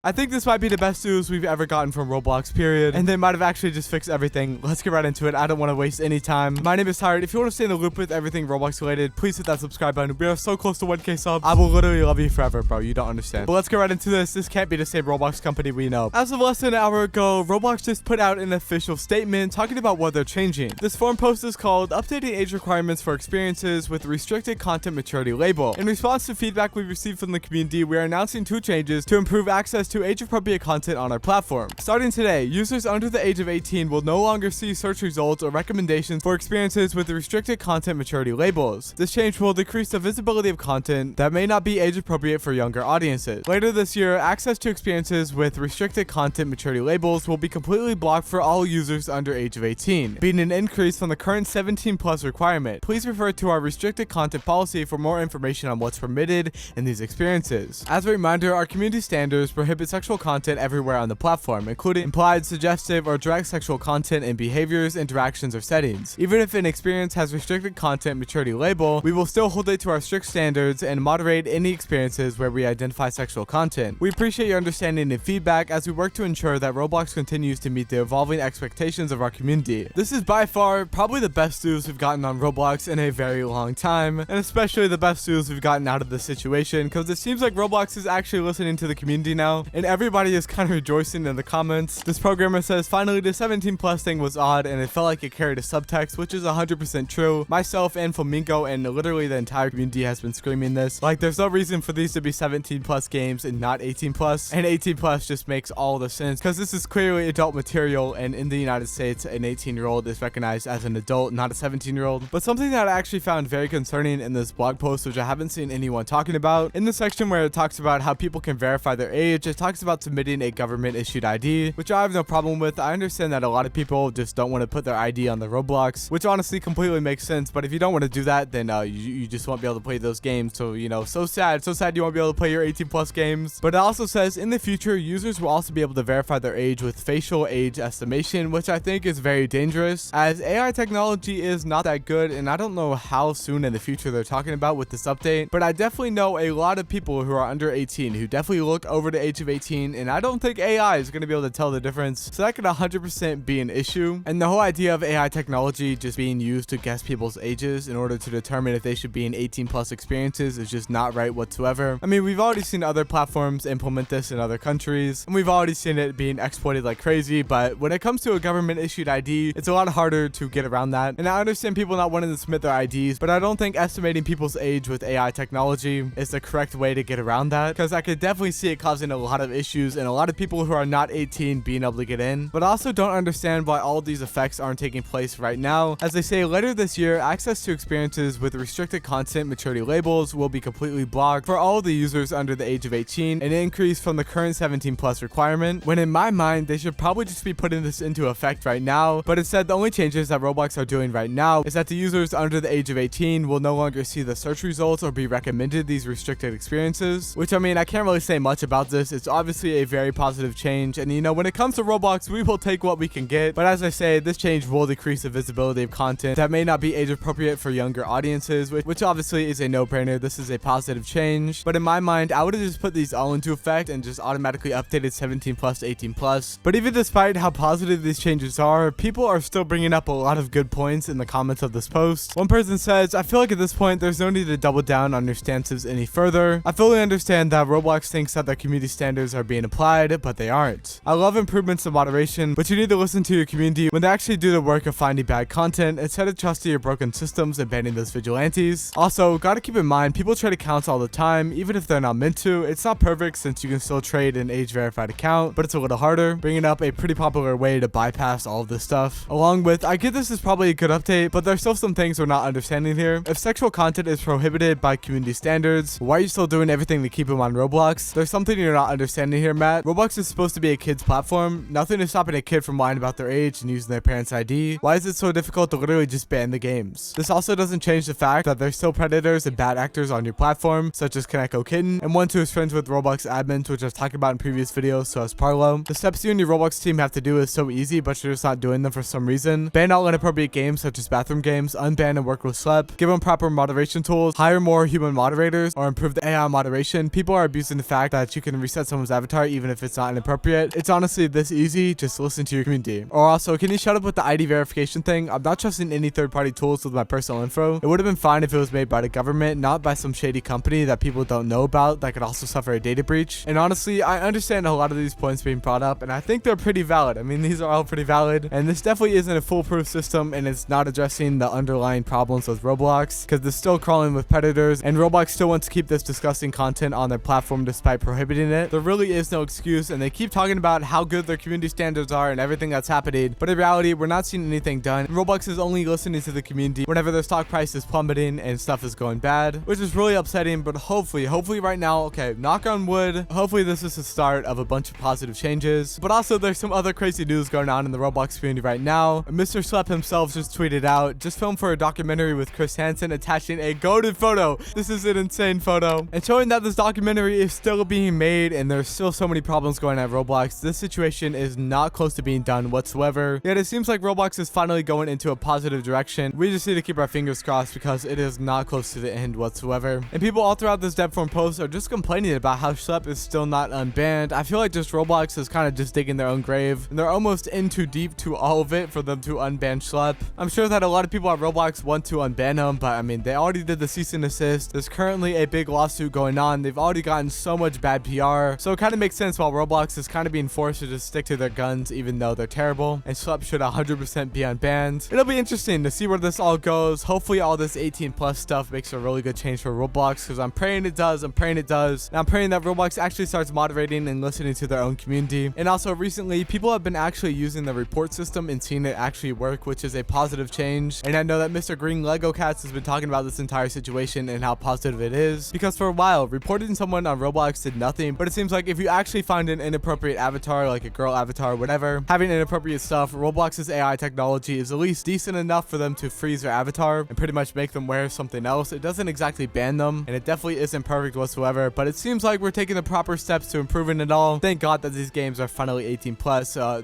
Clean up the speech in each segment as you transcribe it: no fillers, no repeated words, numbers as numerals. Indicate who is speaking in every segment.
Speaker 1: I think this might be the best news we've ever gotten from Roblox, period. And they might have actually just fixed everything. Let's get right into it. I don't want to waste any time. My name is Tyred. If you want to stay in the loop with everything Roblox related, please hit that subscribe button. We are so close to 1K subs. I will literally love you forever, bro. You don't understand. But let's get right into this. This can't be the same Roblox company we know. As of less than an hour ago, Roblox just put out an official statement talking about what they're changing. This forum post is called Updating Age Requirements for Experiences with Restricted Content Maturity Label. In response to feedback we received from the community, we are announcing 2 changes to improve access to age-appropriate content on our platform. Starting today, users under the age of 18 will no longer see search results or recommendations for experiences with restricted content maturity labels. This change will decrease the visibility of content that may not be age appropriate for younger audiences. Later this year, access to experiences with restricted content maturity labels will be completely blocked for all users under age of 18, being an increase from the current 17+ requirement. Please refer to our restricted content policy for more information on what's permitted in these experiences. As a reminder, our community standards prohibit sexual content everywhere on the platform, including implied, suggestive, or direct sexual content in behaviors, interactions, or settings. Even if an experience has restricted content maturity label, we will still hold it to our strict standards and moderate any experiences where we identify sexual content. We appreciate your understanding and feedback as we work to ensure that Roblox continues to meet the evolving expectations of our community. This is by far probably the best news we've gotten on Roblox in a very long time, and especially the best news we've gotten out of this situation, because it seems like Roblox is actually listening to the community now, and everybody is kind of rejoicing in the comments. This programmer says, finally, the 17+ thing was odd and it felt like it carried a subtext, which is 100% true. Myself and Flamingo and literally the entire community has been screaming this. Like, there's no reason for these to be 17+ games and not 18+, and 18+ just makes all the sense because this is clearly adult material, and in the United States an 18-year-old is recognized as an adult, not a 17-year-old. But something that I actually found very concerning in this blog post, which I haven't seen anyone talking about, in the section where it talks about how people can verify their age, it talks about submitting a government issued ID, which I have no problem with. I understand that a lot of people just don't want to put their ID on the Roblox, which honestly completely makes sense. But if you don't want to do that, then you just won't be able to play those games. So, you know, so sad you won't be able to play your 18+ games. But it also says in the future, users will also be able to verify their age with facial age estimation, which I think is very dangerous, as AI technology is not that good, and I don't know how soon in the future they're talking about with this update. But I definitely know a lot of people who are under 18 who definitely look over the age of 18, and I don't think AI is going to be able to tell the difference. So that could 100% be an issue. And the whole idea of AI technology just being used to guess people's ages in order to determine if they should be in 18+ experiences is just not right whatsoever. I mean, we've already seen other platforms implement this in other countries, and we've already seen it being exploited like crazy, but when it comes to a government issued ID, it's a lot harder to get around that. And I understand people not wanting to submit their IDs, but I don't think estimating people's age with AI technology is the correct way to get around that, because I could definitely see it causing a lot of issues and a lot of people who are not 18 being able to get in. But I also don't understand why all these effects aren't taking place right now. As they say, later this year, access to experiences with restricted content maturity labels will be completely blocked for all the users under the age of 18, an increase from the current 17+ requirement, when in my mind they should probably just be putting this into effect right now. But instead, the only changes that Roblox are doing right now is that the users under the age of 18 will no longer see the search results or be recommended these restricted experiences, which, I mean, I can't really say much about this. It's obviously a very positive change, and you know, when it comes to Roblox, we will take what we can get. But as I say, this change will decrease the visibility of content that may not be age appropriate for younger audiences, which obviously is a no-brainer. This is a positive change, but in my mind, I would have just put these all into effect and just automatically updated 17+ to 18+. But even despite how positive these changes are, people are still bringing up a lot of good points in the comments of this post. One person says, I feel like at this point there's no need to double down on your stances any further. I fully understand that Roblox thinks that their community standards are being applied, but they aren't. I love improvements to moderation, but you need to listen to your community when they actually do the work of finding bad content instead of trusting your broken systems and banning those vigilantes. Also, gotta keep in mind, people trade accounts all the time, even if they're not meant to. It's not perfect since you can still trade an age verified account, but it's a little harder, bringing up a pretty popular way to bypass all of this stuff. Along with, I get this is probably a good update, but there's still some things we're not understanding here. If sexual content is prohibited by community standards, why are you still doing everything to keep them on Roblox? There's something you're not understanding here, Matt. Roblox is supposed to be a kid's platform. Nothing is stopping a kid from lying about their age and using their parents' ID. Why is it so difficult to literally just ban the games? This also doesn't change the fact that there's still predators and bad actors on your platform, such as Kaneko Kitten, and one who is friends with Roblox admins, which I've talked about in previous videos, so as Parlo. The steps you and your Roblox team have to do is so easy, but you're just not doing them for some reason. Ban all inappropriate games such as bathroom games, unban and work with Schlepp, give them proper moderation tools, hire more human moderators, or improve the AI moderation. People are abusing the fact that you can reset someone's avatar even if it's not inappropriate. It's honestly this easy. Just listen to your community. Or also, can you shut up with the ID verification thing? I'm not trusting any third-party tools with my personal info. It would have been fine if it was made by the government, not by some shady company that people don't know about that could also suffer a data breach. And honestly, I understand a lot of these points being brought up, and I think they're pretty valid. I mean, these are all pretty valid, and this definitely isn't a foolproof system, and it's not addressing the underlying problems with Roblox, because they're still crawling with predators, and Roblox still wants to keep this disgusting content on their platform despite prohibiting it. There really is no excuse, and they keep talking about how good their community standards are and everything that's happening, but in reality, we're not seeing anything done. Roblox is only listening to the community whenever their stock price is plummeting and stuff is going bad, which is really upsetting, but hopefully right now, okay, knock on wood, hopefully this is the start of a bunch of positive changes. But also there's some other crazy news going on in the Roblox community right now. Mr. Schlepp himself just tweeted out, just filmed for a documentary with Chris Hansen attaching a goated photo. This is an insane photo, and showing that this documentary is still being made and there's still so many problems going on at Roblox. This situation is not close to being done whatsoever, yet it seems like Roblox is finally going into a positive direction. We just need to keep our fingers crossed because it is not close to the end whatsoever. And people all throughout this dev forum post are just complaining about how Schlepp is still not unbanned. I feel like just Roblox is kind of just digging their own grave, and they're almost in too deep to all of it for them to unban Schlepp. I'm sure that a lot of people at Roblox want to unban him, but I mean, they already did the cease and desist. There's currently a big lawsuit going on. They've already gotten so much bad PR, so it kind of makes sense while Roblox is kind of being forced to just stick to their guns even though they're terrible, and Schlepp should 100% be unbanned. It'll be interesting to see where this all goes. Hopefully all this 18+ stuff makes a really good change for Roblox, because I'm praying it does. And I'm praying that Roblox actually starts moderating and listening to their own community. And also recently, people have been actually using the report system and seeing it actually work, which is a positive change. And I know that Mr. Green Lego Cats has been talking about this entire situation and how positive it is, because for a while, reporting someone on Roblox did nothing, but it seems like if you actually find an inappropriate avatar, like a girl avatar or whatever, having inappropriate stuff, Roblox's AI technology is at least decent enough for them to freeze their avatar and pretty much make them wear something else. It doesn't exactly ban them, and it definitely isn't perfect whatsoever, but it seems like we're taking the proper steps to improving it all. Thank God that these games are finally 18+.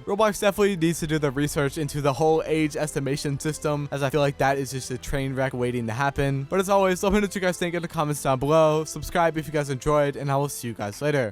Speaker 1: Roblox definitely needs to do the research into the whole age estimation system, as I feel like that is just a train wreck waiting to happen. But as always, let me know what you guys think in the comments down below. Subscribe if you guys enjoyed, and I will see you guys later.